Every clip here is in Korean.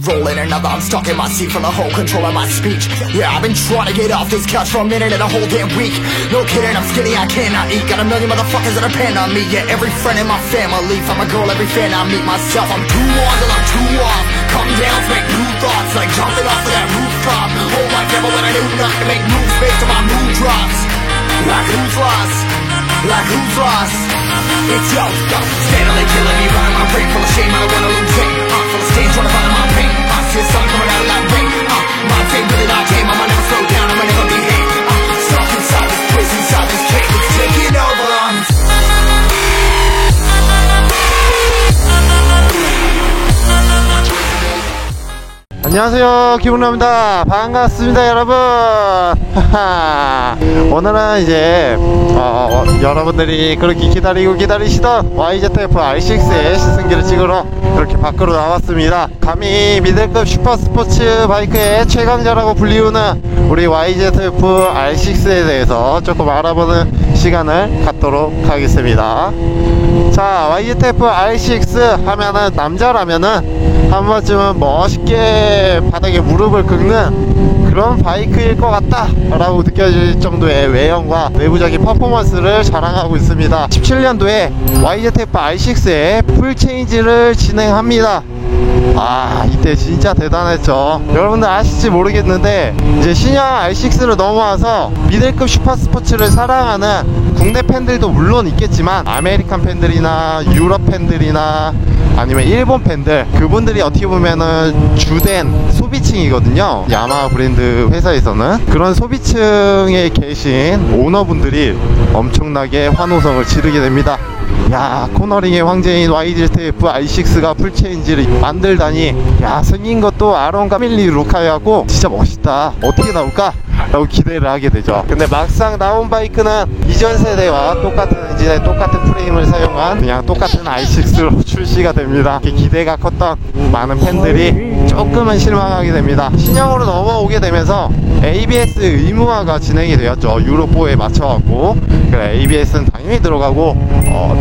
rolling another. I'm stuck in my seat for the whole control of my speech. Yeah, I've been trying to get off this couch for a minute and a whole damn week. No kidding, I'm skinny, I cannot eat. Got a million motherfuckers that depend on me. Yeah, every friend in my family. From a girl, every fan I meet myself. I'm too on till I'm too off. Come down to make new thoughts, like jumping off of that rooftop. Whole life never when I do nothing, make moves based on my mood drops. Like who's lost? Like who's lost? It's yo, steadily killing me, running my brain full of shame. I don't wanna lose it. Full of stage, trying to find my pain. I see the sun coming out of that rain. My day really not game. I'ma never slow down. I'ma never behave. Stuck inside this prison, inside this cage. It's taking over. 안녕하세요, 기분납니다. 반갑습니다, 여러분. 오늘은 이제 여러분들이 그렇게 기다리시던 YZF R6의 시승기를 찍으러 그렇게 밖으로 나왔습니다. 감히 미들급 슈퍼스포츠 바이크의 최강자라고 불리우는 우리 YZF R6에 대해서 조금 알아보는 시간을 갖도록 하겠습니다. 자, YZF R6 하면은, 남자라면은 한 번쯤은 멋있게 바닥에 무릎을 긁는 그런 바이크일 것 같다 라고 느껴질 정도의 외형과 내부적인 퍼포먼스를 자랑하고 있습니다. 17년도에 YZF R6에 풀체인지를 진행합니다. 이때 진짜 대단했죠. 여러분들 아실지 모르겠는데, 이제 신형 R6를 넘어와서 미들급 슈퍼스포츠를 사랑하는 국내 팬들도 물론 있겠지만, 아메리칸 팬들이나 유럽 팬들이나 아니면 일본 팬들, 그분들이 어떻게 보면은 주된 소비층이거든요. 야마하 브랜드 회사에서는 그런 소비층에 계신 오너분들이 엄청나게 환호성을 지르게 됩니다. 야, 코너링의 황제인 YZF R6가 풀체인지를 만들다니, 야, 생긴 것도 아론 가밀리 루카하고 진짜 멋있다, 어떻게 나올까? 라고 기대를 하게 되죠. 근데 막상 나온 바이크는 이전 세대와 똑같은 엔진에 똑같은 프레임을 사용한 그냥 똑같은 R6로 출시가 됩니다. 기대가 컸던 많은 팬들이 조금은 실망하게 됩니다. 신형으로 넘어오게 되면서 ABS 의무화가 진행이 되었죠. 유로4에 맞춰갖고. 그래, ABS는 당연히 들어가고,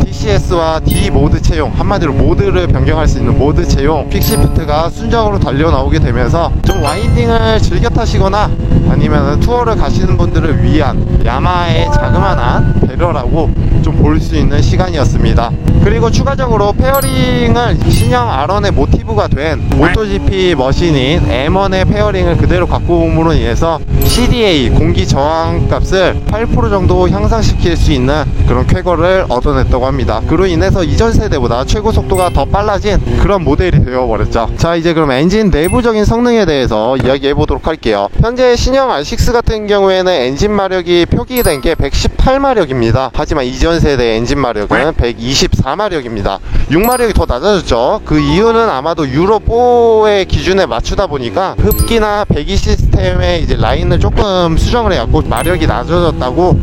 TCS와 D 모드 채용, 한마디로 모드를 변경할 수 있는 모드 채용, 퀵시프트가 순정으로 달려 나오게 되면서 좀 와인딩을 즐겨 타시거나 아니면 투어를 가시는 분들을 위한 야마하의 자그마한 배려라고 좀 볼 수 있는 시간이었습니다. 그리고 추가적으로 페어링을 신형 R1의 모티브가 된 모토GP 머신인 M1의 페어링을 그대로 갖고 옴으로 인해서 CDA 공기 저항 값을 8% 정도 향상시킬 수 있는 그런 쾌거를 얻어냈다고 합니다. 그로 인해서 이전 세대보다 최고 속도가 더 빨라진 그런 모델이 되어버렸죠. 자, 이제 그럼 엔진 내부적인 성능에 대해서 이야기해 보도록 할게요. 현재 신형 R6 같은 경우에는 엔진 마력이 표기된 게 118마력입니다. 하지만 이전 세대 엔진 마력은 124마력입니다. 6마력이 더 낮아졌죠. 그 이유는 아마도 유로4의 기준에 맞추다 보니까 흡기나 배기 시스템의 이제 라인을 조금 수정을 해갖고 마력이 낮아졌다고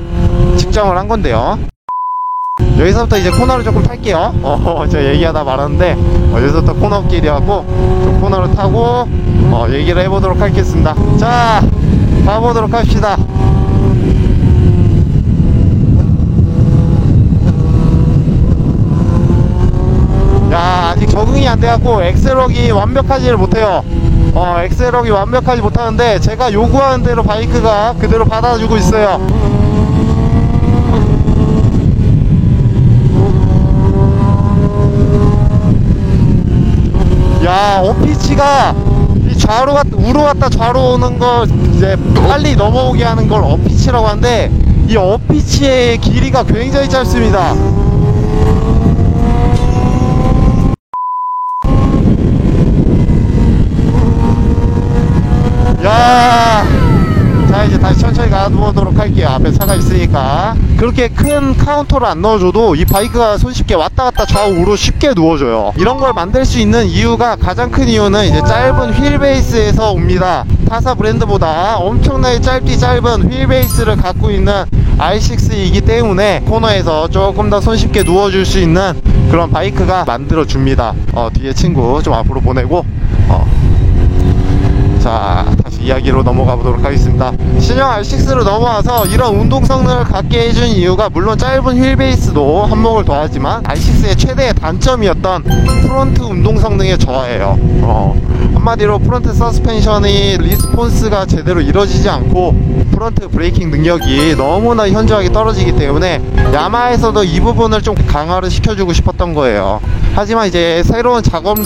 측정을 한 건데요. 여기서부터 이제 코너를 조금 탈게요. 제가 얘기하다 말았는데, 여기서부터 코너길이라고 좀 코너를 타고 얘기를 해보도록 하겠습니다. 자, 가보도록 합시다. 야, 아직 적응이 안 돼갖고 엑셀럭이 완벽하지를 못해요. 엑셀럭이 완벽하지 못하는데 제가 요구하는 대로 바이크가 그대로 받아주고 있어요. 야, 어피치가 좌로 갔다 우로 갔다 좌로 오는 거 이제 빨리 넘어오게 하는 걸 어피치라고 하는데, 이 어피치의 길이가 굉장히 짧습니다. 야, 자, 이제 다시 천천히 가보도록 할게요. 앞에 차가 있으니까. 그렇게 큰 카운터를 안 넣어줘도 이 바이크가 손쉽게 왔다 갔다 좌우 우로 쉽게 누워줘요. 이런 걸 만들 수 있는 이유가, 가장 큰 이유는 이제 짧은 휠 베이스에서 옵니다. 타사 브랜드보다 엄청나게 짧은 휠 베이스를 갖고 있는 R6이기 때문에 코너에서 조금 더 손쉽게 누워줄 수 있는 그런 바이크가 만들어줍니다. 뒤에 친구 좀 앞으로 보내고, 자, 다시 이야기로 넘어가 보도록 하겠습니다. 신형 R6로 넘어와서 이런 운동 성능을 갖게 해준 이유가, 물론 짧은 휠베이스도 한몫을 더하지만 R6의 최대의 단점이었던 프론트 운동 성능의 저하예요. 한마디로 프론트 서스펜션이 리스폰스가 제대로 이루어지지 않고 프론트 브레이킹 능력이 너무나 현저하게 떨어지기 때문에 야마하에서도 이 부분을 좀 강화를 시켜주고 싶었던 거예요. 하지만 이제 새로운 작업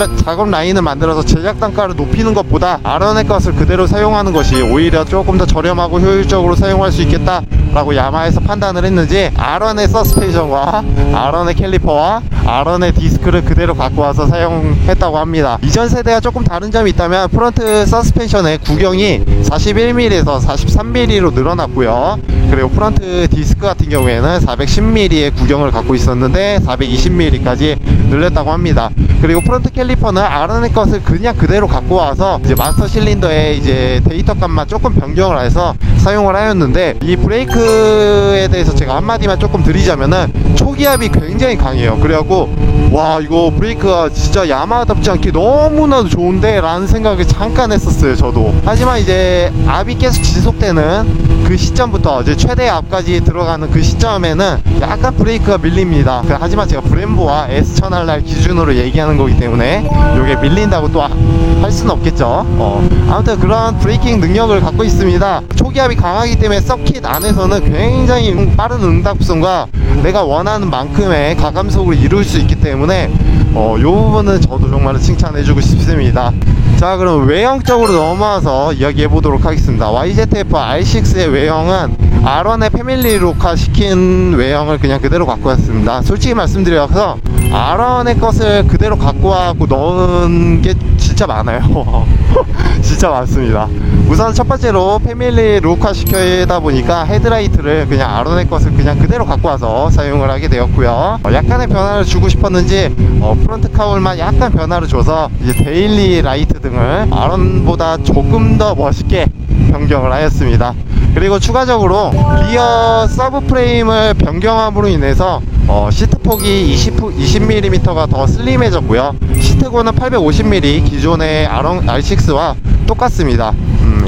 라인을 만들어서 제작 단가를 높이는 것보다 아론의 것을 그대로 사용하는 것이 오히려 조금 더 저렴하고 효율적으로 사용할 수 있겠다 라고 야마하에서 판단을 했는지 아론의 서스펜션과 아론의 캘리퍼와 아론의 디스크를 그대로 갖고 와서 사용했다고 합니다. 이전 세대와 조금 다른 점이 있다면 프론트 서스펜션의 구경이 41mm에서 43mm로 늘어났고요. 그리고 프론트 디스크 같은 경우에는 410mm의 구경을 갖고 있었는데 420mm까지 늘렸다고 합니다. 그리고 프론트 캘리퍼는 아론의 것을 그냥 그대로 갖고 와서 이제 마스터 실린더에 이제 데이터 값만 조금 변경을 해서 사용을 하였는데, 이 브레이크에 대해서 제가 한마디만 조금 드리자면은 초기압이 굉장히 강해요. 그래갖고 와, 이거 브레이크가 진짜 야마하답지 않게 너무나도 좋은데 라는 생각을 잠깐 했었어요, 저도. 하지만 이제 압이 계속 지속되는 그 시점부터 이제 최대 압까지 들어가는 그 시점에는 약간 브레이크가 밀립니다. 하지만 제가 브렘보와 S1000RR 기준으로 얘기하는 거기 때문에 이게 밀린다고 또 할 수는 없겠죠. 아무튼 그런 브레이킹 능력을 갖고 있습니다. 초기압이 강하기 때문에 서킷 안에서는 굉장히 빠른 응답성과 내가 원하는 만큼의 가감속을 이룰 수 있기 때문에 이 부분은 저도 정말 칭찬해주고 싶습니다. 자, 그럼 외형적으로 넘어와서 이야기해 보도록 하겠습니다. YZF R6의 외형은 R1의 패밀리 룩화 시킨 외형을 그냥 그대로 갖고 왔습니다. 솔직히 말씀드려서 R1의 것을 그대로 갖고 와고 넣은 게 진짜 많아요. 진짜 많습니다. 우선 첫 번째로 패밀리 룩화 시켜다 보니까 헤드라이트를 그냥 R1의 것을 그냥 그대로 갖고 와서 사용을 하게 되었고요. 약간의 변화를 주고 싶었는지 프론트 카울만 약간 변화를 줘서 이제 데일리 라이트 등을 R1보다 조금 더 멋있게 변경을 하였습니다. 그리고 추가적으로 리어 서브 프레임을 변경함으로 인해서 시트폭이 20mm가 더 슬림해졌고요. 시트고는 850mm, 기존의 R6와 똑같습니다.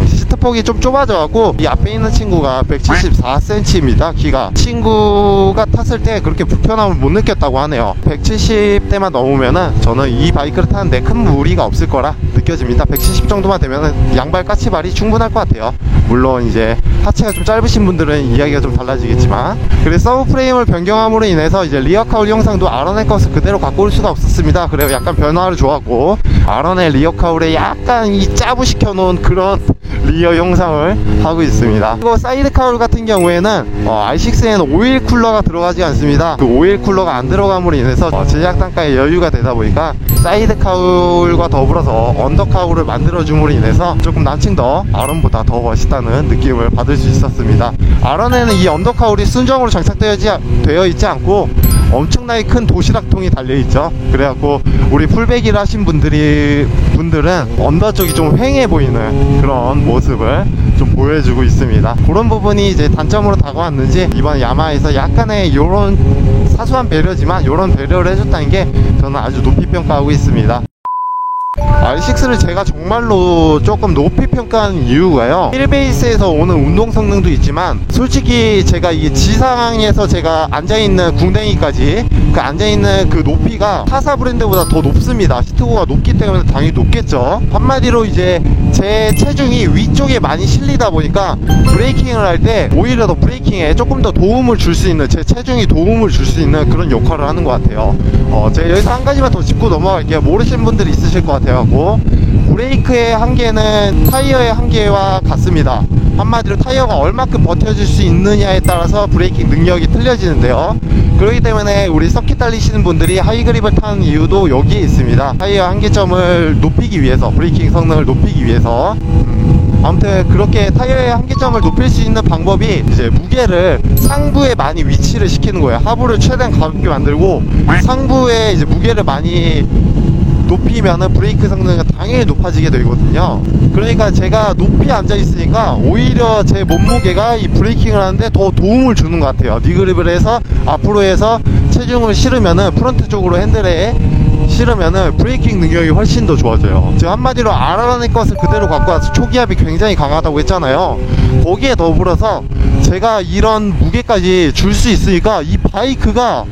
시트폭이 좀 좁아져갖고 이 앞에 있는 친구가 174cm입니다. 키가. 친구가 탔을 때 그렇게 불편함을 못 느꼈다고 하네요. 170대만 넘으면은 저는 이 바이크를 타는데 큰 무리가 없을 거라 느껴집니다. 170 정도만 되면은 양발 까치발이 충분할 것 같아요. 물론 이제 하체가 좀 짧으신 분들은 이야기가 좀 달라지겠지만, 그래서 서브 프레임을 변경함으로 인해서 이제 리어 카울 영상도 R1의 것을 그대로 갖고 올 수가 없었습니다. 그래서 약간 변화를 줘갖고 R1의 리어 카울에 약간 이 짜부시켜 놓은 그런 리어 영상을 하고 있습니다. 그리고 사이드 카울 같은 경우에는 R6에는 오일 쿨러가 들어가지 않습니다. 그 오일 쿨러가 안 들어감으로 인해서 제작 단가에 여유가 되다 보니까 사이드 카울과 더불어서 언더 카울을 만들어줌으로 인해서 조금 난층 더 R1보다 더 멋있다는 느낌을 받을 수 있었습니다. R1에는 이 언더 카울이 순정으로 장착되어 있지 않고 엄청나게 큰 도시락통이 달려있죠. 그래갖고 우리 풀배기를 하신 분들은 언더 쪽이 좀 휑해 보이는 그런 모습을 좀 보여주고 있습니다. 그런 부분이 이제 단점으로 다가왔는지 이번 야마하에서 약간의 요런 사소한 배려지만 요런 배려를 해줬다는 게 저는 아주 높이 평가하고 있습니다. R6를 제가 정말로 조금 높이 평가한 이유가요, 휠베이스에서 오는 운동 성능도 있지만 솔직히 제가 이 지상에서 제가 앉아있는 궁뎅이까지 그 앉아있는 그 높이가 타사 브랜드보다 더 높습니다. 시트고가 높기 때문에 당연히 높겠죠. 한마디로 이제 제 체중이 위쪽에 많이 실리다 보니까 브레이킹을 할 때 오히려 더 브레이킹에 조금 더 도움을 줄 수 있는, 제 체중이 도움을 줄 수 있는 그런 역할을 하는 것 같아요. 제가 여기서 한 가지만 더 짚고 넘어갈게요. 모르시는 분들이 있으실 것 같아요. 브레이크의 한계는 타이어의 한계와 같습니다. 한마디로 타이어가 얼마큼 버텨줄 수 있느냐에 따라서 브레이킹 능력이 틀려지는데요. 그렇기 때문에 우리 서킷 달리시는 분들이 하이그립을 타는 이유도 여기에 있습니다. 타이어 한계점을 높이기 위해서, 브레이킹 성능을 높이기 위해서. 아무튼 그렇게 타이어의 한계점을 높일 수 있는 방법이 이제 무게를 상부에 많이 위치를 시키는 거예요. 하부를 최대한 가볍게 만들고 상부에 이제 무게를 많이 높이면은 브레이크 성능이 당연히 높아지게 되거든요. 그러니까 제가 높이 앉아 있으니까 오히려 제 몸무게가 이 브레이킹을 하는데 더 도움을 주는 것 같아요. 니그립을 해서 앞으로 해서 체중을 실으면은 프론트 쪽으로 핸들에 실으면은 브레이킹 능력이 훨씬 더 좋아져요. 제가 한마디로 R1의 것을 그대로 갖고 와서 초기압이 굉장히 강하다고 했잖아요. 거기에 더불어서 제가 이런 무게까지 줄 수 있으니까 이 바이크가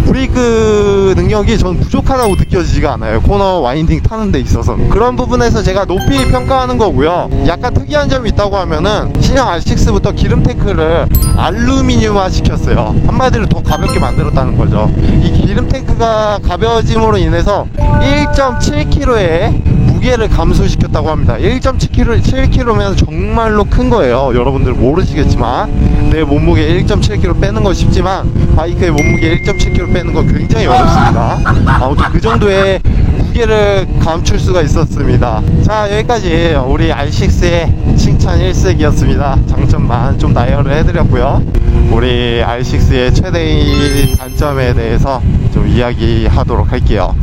브레이크 능력이 전 부족하다고 느껴지지가 않아요. 코너 와인딩 타는 데 있어서. 그런 부분에서 제가 높이 평가하는 거고요. 약간 특이한 점이 있다고 하면은 신형 R6부터 기름 탱크를 알루미늄화 시켰어요. 한마디로 더 가볍게 만들었다는 거죠. 이 기름 탱크가 가벼워짐으로 인해서 1.7kg의 무게를 감소시켰다고 합니다. 1.7kg면 정말로 큰 거예요. 여러분들 모르시겠지만 내 몸무게 1.7kg 빼는 건 쉽지만 바이크의 몸무게 1.7kg 빼는 건 굉장히 어렵습니다. 아무튼 그 정도의 무게를 감출 수가 있었습니다. 자, 여기까지 우리 R6의 칭찬 일색이었습니다. 장점만 좀 나열을 해드렸고요. 우리 R6의 최대의 단점에 대해서 좀 이야기하도록 할게요.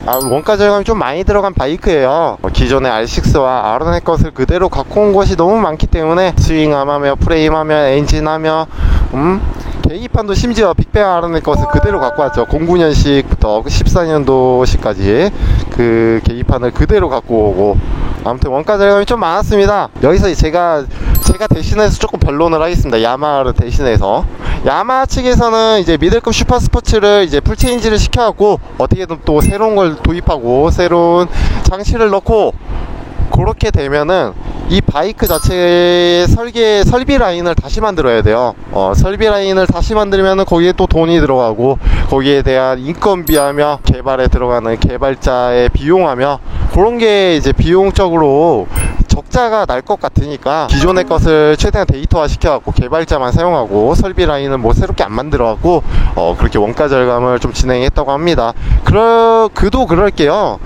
원가 절감이 좀 많이 들어간 바이크예요. 기존의 R6와 아론의 것을 그대로 갖고 온 것이 너무 많기 때문에 스윙암하며 프레임하며 엔진하며 계기판도 심지어 빅뱅 아론의 것을 그대로 갖고 왔죠. 09년식부터 14년도식까지 그 계기판을 그대로 갖고 오고, 아무튼 원가 절감이 좀 많았습니다. 여기서 제가 대신해서 조금 변론을 하겠습니다. 야마하를 대신해서. 야마하 측에서는 이제 미들급 슈퍼스포츠를 이제 풀체인지를 시켜갖고 어떻게든 또 새로운 걸 도입하고 새로운 장치를 넣고, 그렇게 되면은 이 바이크 자체의 설비 라인을 다시 만들어야 돼요. 설비 라인을 다시 만들면은 거기에 또 돈이 들어가고, 거기에 대한 인건비하며 개발에 들어가는 개발자의 비용하며, 그런 게 이제 비용적으로 적자가 날 것 같으니까 기존의 것을 최대한 데이터화 시켜갖고 개발자만 사용하고 설비 라인은 뭐 새롭게 안 만들어갖고 그렇게 원가 절감을 좀 진행했다고 합니다. 그도 그럴게요.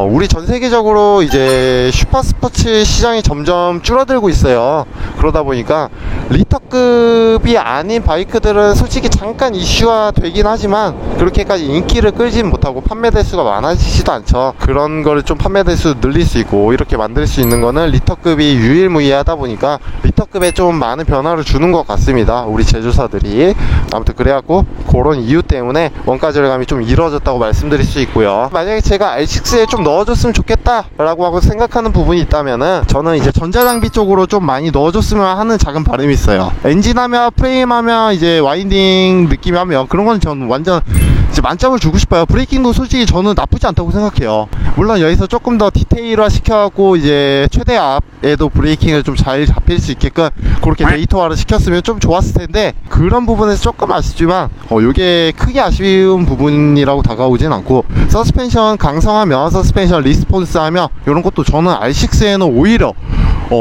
우리 전 세계적으로 이제 슈퍼스포츠 시장이 점점 줄어들고 있어요. 그러다 보니까 리터급이 아닌 바이크들은 솔직히 잠깐 이슈화 되긴 하지만 그렇게까지 인기를 끌진 못하고 판매 대수가 많아지지도 않죠. 그런 거를 좀 판매 대수 늘릴 수 있고 이렇게 만들 수 있는 거는 리터급이 유일무이하다 보니까 리터급에 좀 많은 변화를 주는 것 같습니다, 우리 제조사들이. 아무튼 그래갖고 그런 이유 때문에 원가 절감이 좀 이루어졌다고 말씀드릴 수 있고요. 만약에 제가 R6에 좀 넣어줬으면 좋겠다 라고 하고 생각하는 부분이 있다면은, 저는 이제 전자장비 쪽으로 좀 많이 넣어줬으면 하는 작은 바람이 있어요. 엔진하며 프레임하며 이제 와인딩 느낌이 하며 그런 건 저는 완전 이제 만점을 주고 싶어요. 브레이킹도 솔직히 저는 나쁘지 않다고 생각해요. 물론 여기서 조금 더 디테일화 시켜갖고 이제 최대압에도 브레이킹을 좀 잘 잡힐 수 있게끔 그렇게 데이터화를 시켰으면 좀 좋았을 텐데, 그런 부분에서 조금 아쉽지만 요게 크게 아쉬운 부분이라고 다가오진 않고, 서스펜션 강성하며 서스펜션 리스폰스하며 이런 것도 저는 R6에는 오히려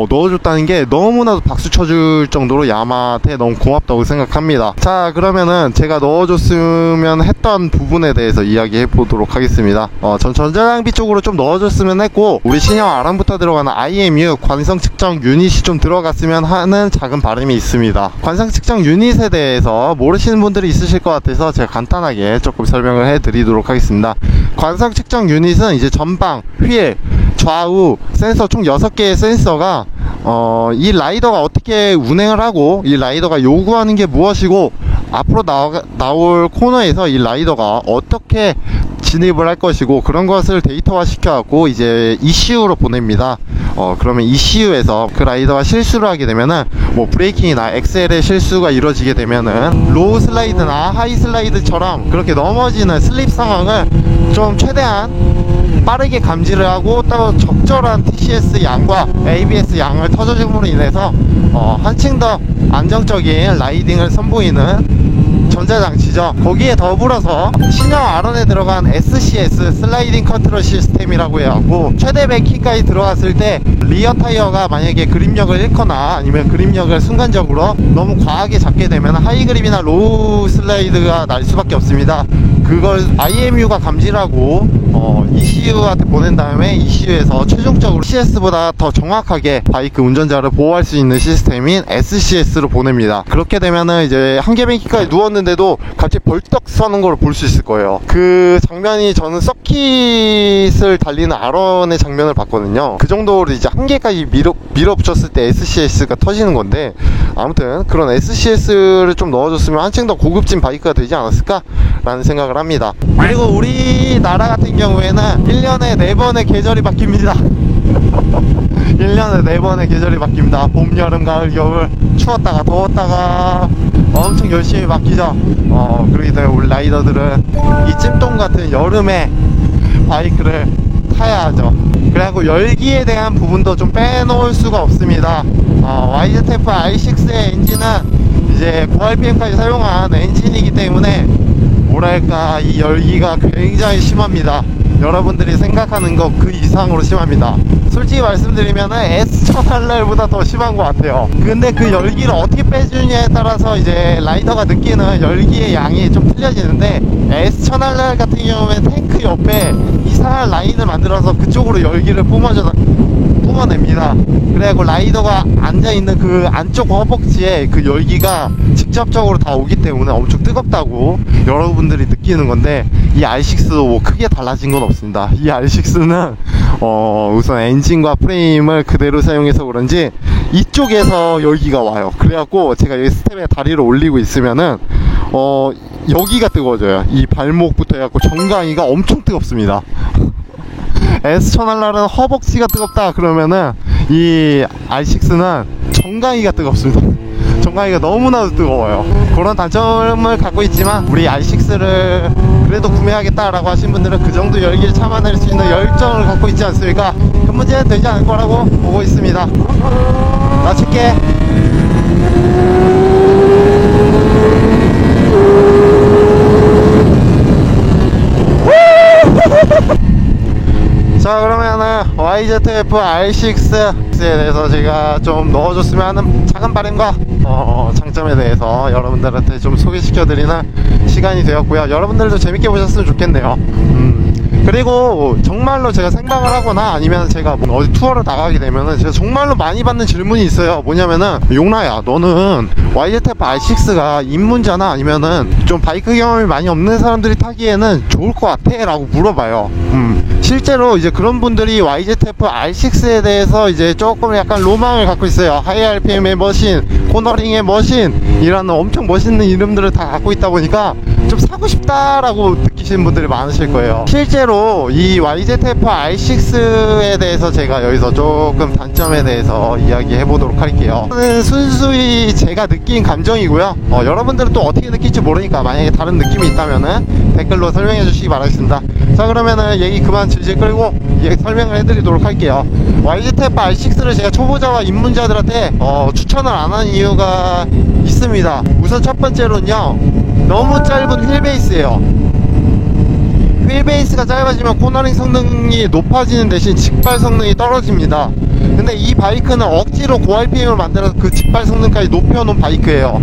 넣어줬다는 게 너무나도 박수 쳐줄 정도로 야마한테 너무 고맙다고 생각합니다. 자, 그러면은 제가 넣어줬으면 했던 부분에 대해서 이야기해 보도록 하겠습니다. 전 전자장비 쪽으로 좀 넣어줬으면 했고, 우리 신형 아람부터 들어가는 IMU 관성 측정 유닛이 좀 들어갔으면 하는 작은 바람이 있습니다. 관성 측정 유닛에 대해서 모르시는 분들이 있으실 것 같아서 제가 간단하게 조금 설명을 해 드리도록 하겠습니다. 관성 측정 유닛은 이제 전방, 휠, 좌우 센서 총 6개의 센서가 이 라이더가 어떻게 운행을 하고 이 라이더가 요구하는 게 무엇이고 앞으로 나올 코너에서 이 라이더가 어떻게 진입을 할 것이고, 그런 것을 데이터화 시켜갖고 이제 ECU로 보냅니다. 그러면 ECU에서 그 라이더가 실수를 하게 되면은 뭐 브레이킹이나 엑셀의 실수가 이루어지게 되면은 로우 슬라이드나 하이 슬라이드처럼 그렇게 넘어지는 슬립 상황을 좀 최대한 빠르게 감지를 하고 또 적절한 TCS 양과 ABS 양을 터져줌으로 인해서 한층 더 안정적인 라이딩을 선보이는 전자장치죠. 거기에 더불어서 신형 R1에 들어간 SCS 슬라이딩 컨트롤 시스템이라고 해갖고 최대 100km까지 들어갔을 때 리어 타이어가 만약에 그립력을 잃거나 아니면 그립력을 순간적으로 너무 과하게 잡게 되면 하이 그립이나 로우 슬라이드가 날 수밖에 없습니다. 그걸 IMU가 감지하고 ECU한테 보낸 다음에 ECU에서 최종적으로 CS보다 더 정확하게 바이크 운전자를 보호할 수 있는 시스템인 SCS로 보냅니다. 그렇게 되면은 이제 한계변기까지 누웠는데도 갑자기 벌떡 서는 걸 볼 수 있을 거예요. 그 장면이, 저는 서킷을 달리는 R1의 장면을 봤거든요. 그 정도로 이제 한계까지 밀어붙였을 때 SCS가 터지는 건데, 아무튼 그런 SCS를 좀 넣어줬으면 한층 더 고급진 바이크가 되지 않았을까 라는 생각을 합니다. 그리고 우리나라 같은 경우에는 1년에 4번의 계절이 바뀝니다. 1년에 4번의 계절이 바뀝니다. 봄, 여름, 가을, 겨울. 추웠다가 더웠다가 엄청 열심히 바뀌죠. 그러기 때문에 우리 라이더들은 이 찜통 같은 여름에 바이크를 타야 하죠. 그래갖고 열기에 대한 부분도 좀 빼놓을 수가 없습니다. YZF i6의 엔진은 이제 고RPM까지 사용한 엔진이기 때문에 뭐랄까 이 열기가 굉장히 심합니다. 여러분들이 생각하는 것 그 이상으로 심합니다. 솔직히 말씀드리면 S1000RR보다 더 심한 것 같아요. 근데 그 열기를 어떻게 빼주냐에 따라서 이제 라이더가 느끼는 열기의 양이 좀 틀려지는데, S1000RR 같은 경우에 탱크 옆에 이상한 라인을 만들어서 그쪽으로 열기를 뿜어냅니다. 그래갖고 라이더가 앉아있는 그 안쪽 허벅지에 그 열기가 직접적으로 다 오기 때문에 엄청 뜨겁다고 여러분들이 느끼는 건데, 이 R6도 뭐 크게 달라진 건 없습니다. 이 R6는 우선 엔진과 프레임을 그대로 사용해서 그런지 이쪽에서 열기가 와요. 그래갖고 제가 여기 스텝에 다리를 올리고 있으면은 여기가 뜨거워져요. 이 발목부터 해갖고 정강이가 엄청 뜨겁습니다. S1000RR은 허벅지가 뜨겁다 그러면은 이 R6는 정강이가 뜨겁습니다. 정강이가 너무나도 뜨거워요. 그런 단점을 갖고 있지만 우리 R6를 그래도 구매하겠다라고 하신 분들은 그 정도 열기를 참아낼 수 있는 열정을 갖고 있지 않습니까? 큰 문제는 되지 않을 거라고 보고 있습니다. 나 칠게. 자, 그러면은 YZF R6에 대해서 제가 좀 넣어줬으면 하는 작은 바람과 장점에 대해서 여러분들한테 좀 소개시켜드리는 시간이 되었고요. 여러분들도 재밌게 보셨으면 좋겠네요. 그리고 정말로 제가 생방을 하거나 아니면 제가 뭐 어디 투어를 나가게 되면은 제가 정말로 많이 받는 질문이 있어요. 뭐냐면은, 용라야, 너는 YZF R6가 입문자나 아니면은 좀 바이크 경험이 많이 없는 사람들이 타기에는 좋을 것 같아? 라고 물어봐요. 실제로 이제 그런 분들이 YZF R6에 대해서 이제 조금 약간 로망을 갖고 있어요. 하이 RPM의 머신, 코너링의 머신, 이런 엄청 멋있는 이름들을 다 갖고 있다 보니까 좀 사고 싶다라고 느끼시는 분들이 많으실 거예요. 실제로 이 YZF R6에 대해서 제가 여기서 조금 단점에 대해서 이야기해 보도록 할게요. 이거는 순수히 제가 느낀 감정이고요. 여러분들은 또 어떻게 느낄지 모르니까 만약에 다른 느낌이 있다면은 댓글로 설명해 주시기 바라겠습니다. 자, 그러면은 얘기 그만 질질 끌고 설명을 해드리도록 할게요. YZF R6를 제가 초보자와 입문자들한테 추천을 안 하는 이유가 있습니다. 우선 첫 번째로는요, 너무 짧은 휠베이스예요. 휠베이스가 짧아지면 코너링 성능이 높아지는 대신 직발 성능이 떨어집니다. 근데 이 바이크는 억지로 고RPM을 만들어서 그 직발 성능까지 높여놓은 바이크예요.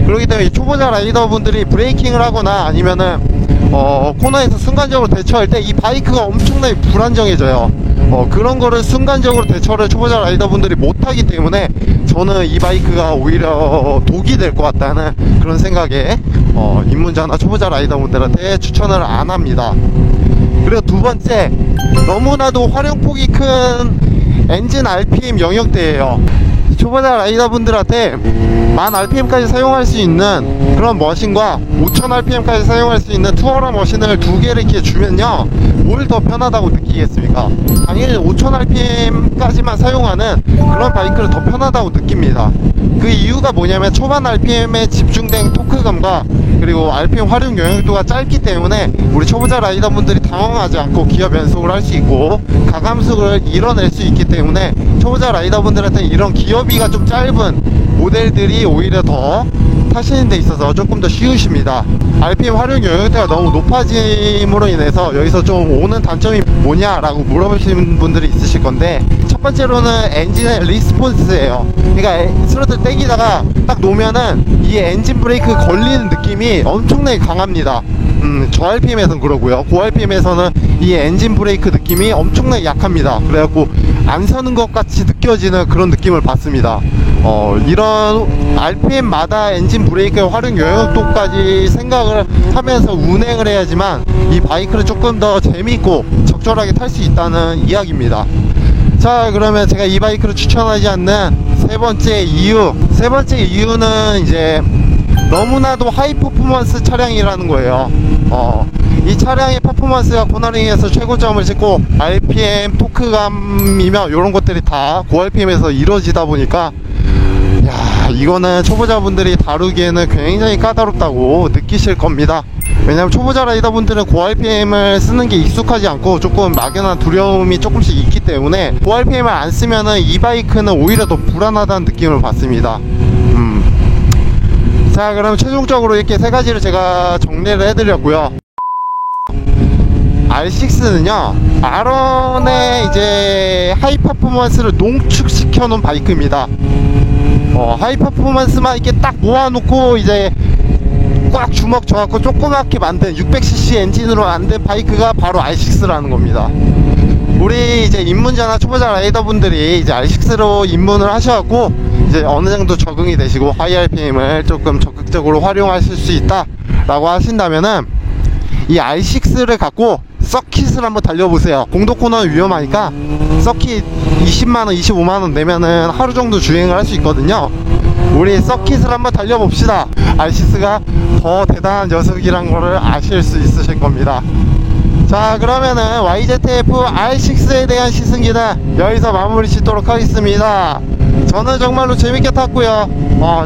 그렇기 때문에 초보자 라이더분들이 브레이킹을 하거나 아니면은 코너에서 순간적으로 대처할 때 이 바이크가 엄청나게 불안정해져요. 그런 거를 순간적으로 대처를 초보자 라이더분들이 못하기 때문에 저는 이 바이크가 오히려 독이 될 것 같다는 그런 생각에 입문자나 초보자 라이더분들한테 추천을 안 합니다. 그리고 두 번째, 너무나도 활용폭이 큰 엔진 RPM 영역대예요. 초보자 라이더분들한테 1000rpm까지 사용할 수 있는 그런 머신과 5000rpm까지 사용할 수 있는 투어러 머신을 두 개를 이렇게 주면요, 뭘 더 편하다고 느끼겠습니까? 당연히 5000rpm까지만 사용하는 그런 바이크를 더 편하다고 느낍니다. 그 이유가 뭐냐면 초반 RPM에 집중된 토크감과 그리고 RPM 활용 영역도가 짧기 때문에 우리 초보자 라이더분들이 당황하지 않고 기어 변속을 할 수 있고 가감속을 이뤄낼 수 있기 때문에 초보자 라이더분들한테 이런 기어비가 좀 짧은 모델들이 오히려 더 타시는 데 있어서 조금 더 쉬우십니다. RPM 활용 영역대가 너무 높아짐으로 인해서 여기서 좀 오는 단점이 뭐냐라고 물어보시는 분들이 있으실 건데, 첫 번째로는 엔진의 리스폰스예요. 그러니까 스로틀 땡기다가 딱 놓으면은 이 엔진 브레이크 걸리는 느낌이 엄청나게 강합니다. 저 RPM에서는 그러고요. 고 RPM에서는 이 엔진 브레이크 느낌이 엄청나게 약합니다. 그래갖고 안 서는 것 같이 느껴지는 그런 느낌을 받습니다. 이런 RPM마다 엔진 브레이크의 활용 영역도까지 생각을 하면서 운행을 해야지만 이 바이크를 조금 더 재밌고 적절하게 탈 수 있다는 이야기입니다. 자, 그러면 제가 이 바이크를 추천하지 않는 세 번째 이유는 이제 너무나도 하이 퍼포먼스 차량이라는 거예요. 이 차량의 퍼포먼스가 코너링에서 최고점을 찍고 RPM, 토크감이며 이런 것들이 다 고RPM에서 이루어지다 보니까 야, 이거는 초보자분들이 다루기에는 굉장히 까다롭다고 느끼실 겁니다. 왜냐면 초보자 라이더분들은 고RPM을 쓰는 게 익숙하지 않고 조금 막연한 두려움이 조금씩 있기 때문에 고RPM을 안 쓰면은 이 바이크는 오히려 더 불안하다는 느낌을 받습니다. 자, 그럼 최종적으로 이렇게 세 가지를 제가 정리를 해드렸고요. R6는요, R1의 이제 하이 퍼포먼스를 농축시켜 놓은 바이크입니다. 하이 퍼포먼스만 이렇게 딱 모아놓고 이제 꽉 주먹 져갖고 조그맣게 만든 600cc 엔진으로 만든 바이크가 바로 R6라는 겁니다. 우리 이제 입문자나 초보자 라이더분들이 이제 R6로 입문을 하셔갖고 이제 어느 정도 적응이 되시고 하이 RPM을 조금 적극적으로 활용하실 수 있다 라고 하신다면은 이 R6를 갖고 서킷을 한번 달려보세요. 공도 코너는 위험하니까 서킷 20만원 25만원 내면은 하루 정도 주행을 할 수 있거든요. 우리 서킷을 한번 달려봅시다. R6가 더 대단한 녀석이란 거를 아실 수 있으실 겁니다. 자, 그러면은 YZF R6에 대한 시승기는 여기서 마무리 짓도록 하겠습니다. 저는 정말로 재밌게 탔고요.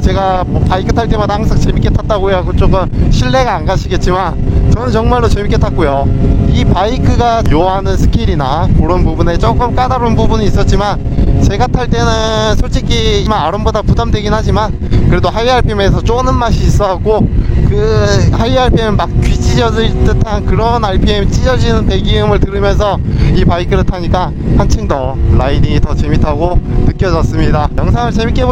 제가 뭐 바이크 탈 때마다 항상 재밌게 탔다고 해서 조금 신뢰가 안 가시겠지만 저는 정말로 재밌게 탔고요. 이 바이크가 요하는 스킬이나 그런 부분에 조금 까다로운 부분이 있었지만 제가 탈 때는 솔직히 R1보다 부담되긴 하지만 그래도 하이 RPM에서 쪼는 맛이 있어갖고 그 하이 RPM 막 귀 찢어질 듯한 그런 RPM 찢어지는 배기음을 들으면서 이 바이크를 타니까 한층 더 라이딩이 더 재밌다고 느껴졌습니다. 영상을 재밌게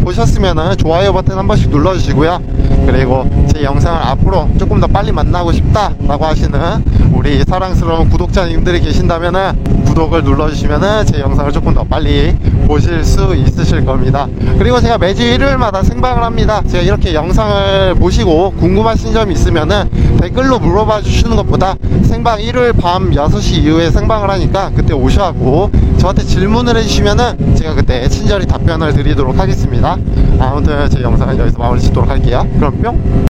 보셨으면 좋아요 버튼 한 번씩 눌러주시고요. 그리고 제 영상을 앞으로 조금 더 빨리 만나고 싶다 라고 하시는 우리 사랑스러운 구독자님들이 계신다면은 구독을 눌러주시면은 제 영상을 조금 더 빨리 보실 수 있으실 겁니다. 그리고 제가 매주 일요일마다 생방을 합니다. 제가 이렇게 영상을 보시고 궁금하신 점이 있으면은 댓글로 물어봐 주시는 것보다 생방 일요일 밤 6시 이후에 생방을 하니까 그때 오셔갖고 저한테 질문을 해주시면은 제가 그때 친절히 답변을 드리도록 하겠습니다. 아무튼 제 영상은 여기서 마무리 짓도록 할게요. 그럼 뿅!